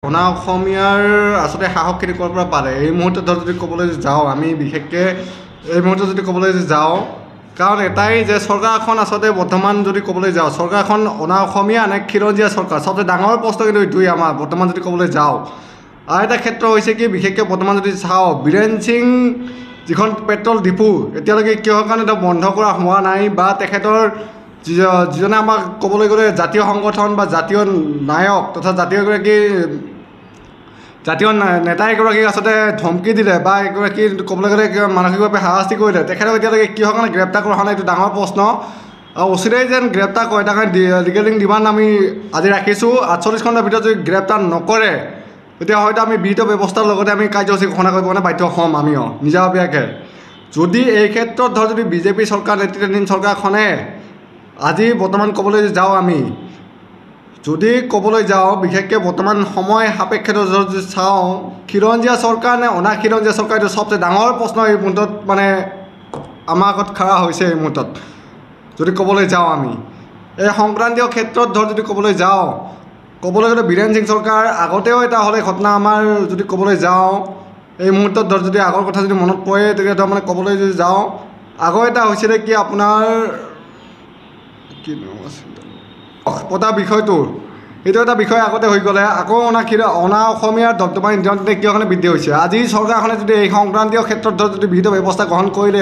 অনা অসমীয়াৰ আচলতে সাহসখিনি ক'ৰ পৰা পাৰে এই মুহূৰ্তত যদি ক'বলৈ যাওঁ আমি বিশেষকৈ এই মুহূৰ্তত যদি ক'বলৈ যাওঁ কাৰণ এটাই যে চৰকাৰখন আচলতে বৰ্তমান যদি ক'বলৈ যাওঁ চৰকাৰখন অনা অসমীয়া নে খিলঞ্জীয়া চৰকাৰ চবচে ডাঙৰ প্ৰশ্ন কিন্তু এইটোৱেই আমাৰ বৰ্তমান যদি ক'বলৈ যাওঁ আৰু এটা ক্ষেত্ৰ হৈছে কি বিশেষকৈ বৰ্তমান যদি চাওঁ বীৰেন সিং যিখন পেট্ৰল ডিপু এতিয়ালৈকে কিহৰ কাৰণে এটা বন্ধ কৰা হোৱা নাই বা তেখেতৰ যিজনে আমাক ক'বলৈ গ'লে জাতীয় সংগঠন বা জাতীয় নায়ক তথা জাতীয় নেতা এগৰাকীক আচলতে ধমকি দিলে বা এগৰাকী ক'বলৈ গ'লে মানসিকভাৱে হাৰাশাস্তি কৰিলে তেখেতক এতিয়ালৈকে কিহৰ কাৰণে গ্ৰেপ্তাৰ কৰা হোৱা নাই এইটো ডাঙৰ প্ৰশ্ন আৰু অচিৰেই যেন গ্ৰেপ্তাৰ কৰে তাৰ কাৰণে লিগেলিং ডিমাণ্ড আমি আজি ৰাখিছোঁ 48 ঘণ্টাৰ ভিতৰত যদি গ্ৰেপ্তাৰ নকৰে তেতিয়া হয়তো আমি বিহিত ব্যৱস্থাৰ লগতে আমি কাৰ্যসূচী ঘোষণা কৰিব কাৰণে বাধ্য হ'ম আমিও নিজাববীয়াকৈ যদি এই ক্ষেত্ৰত ধৰ যদি বিজেপি চৰকাৰ নেতৃত্বাধীন চৰকাৰখনে আজি বৰ্তমান ক'বলৈ যাওঁ আমি যদি ক'বলৈ যাওঁ বিশেষকৈ বৰ্তমান সময় সাপেক্ষে যদি চাওঁ খিলঞ্জীয়া চৰকাৰ নে অনা খিলঞ্জীয়া চৰকাৰ এইটো চবচে ডাঙৰ প্ৰশ্ন এই মুহূৰ্তত মানে আমাৰ আগত খাৰা হৈছে এই মুহূৰ্তত যদি ক'বলৈ যাওঁ আমি এই সংক্ৰান্তীয় ক্ষেত্ৰত ধৰ যদি ক'বলৈ যাওঁ ক'বলৈ গ'লে বীৰেন সিং চৰকাৰ আগতেও এটা হ'লে ঘটনা আমাৰ যদি ক'বলৈ যাওঁ এই মুহূৰ্তত ধৰ যদি আগৰ কথা যদি মনত পৰে তেতিয়া ধৰ মানে ক'বলৈ যদি যাওঁ আগৰ এটা হৈছিলে কি আপোনাৰ কি নাম আছিল পতা বিষয়টো এইটো এটা বিষয় আগতে হৈ গ'লে আকৌ অনা অসমীয়াৰ দবদবা ইণ্টাৰনেটে কিয় কাৰণে বৃদ্ধি হৈছে আজি চৰকাৰখনে যদি এই সংক্ৰান্তীয় ক্ষেত্ৰত যদি বিহিত ব্যৱস্থা গ্ৰহণ কৰিলে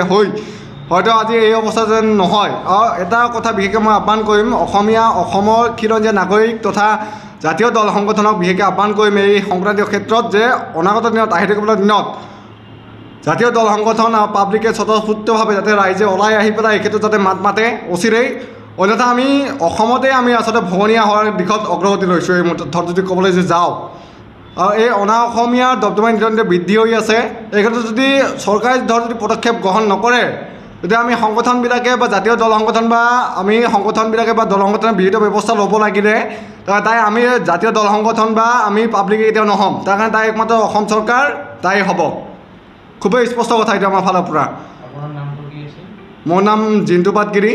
হয়তো আজি এই অৱস্থা যেন নহয় আৰু এটা কথা বিশেষকৈ মই আহ্বান কৰিম অসমৰ খিলঞ্জীয়া নাগৰিক তথা জাতীয় দল সংগঠনক বিশেষকৈ আহ্বান কৰিম এই সংক্ৰান্তীয় ক্ষেত্ৰত যে অনাগত দিনত আহি থাকিবলৈ দিনত জাতীয় দল সংগঠন আৰু পাব্লিকে স্বতঃস্ফূৰ্তভাৱে যাতে ৰাইজে ওলাই আহি পেলাই এই ক্ষেত্ৰত যাতে মাত মাতে অচিৰেই অন্যথা আমি অসমতে আমি আচলতে ভগনীয়া হোৱাৰ দিশত অগ্ৰগতি লৈছোঁ এই মুহূৰ্তত ধৰ যদি ক'বলৈ যে যাওঁ আৰু এই অনা অসমীয়াৰ দবদবা ইণ্টাৰনেটে বৃদ্ধি হৈ আছে এই ক্ষেত্ৰত যদি চৰকাৰে ধৰ যদি পদক্ষেপ গ্ৰহণ নকৰে তেতিয়া আমি সংগঠনবিলাকে বা জাতীয় দল সংগঠন বা আমি সংগঠনবিলাকে বা দল সংগঠনে বিহিত ব্যৱস্থা ল'ব লাগিলে তাই আমি জাতীয় দল সংগঠন বা আমি পাব্লিকে কেতিয়াও নহ'ম তাৰ কাৰণে তাই একমাত্ৰ অসম চৰকাৰ তাই হ'ব খুবেই স্পষ্ট কথা এইটো আমাৰ ফালৰ পৰা মোৰ নাম জিন্তু পাটগিৰি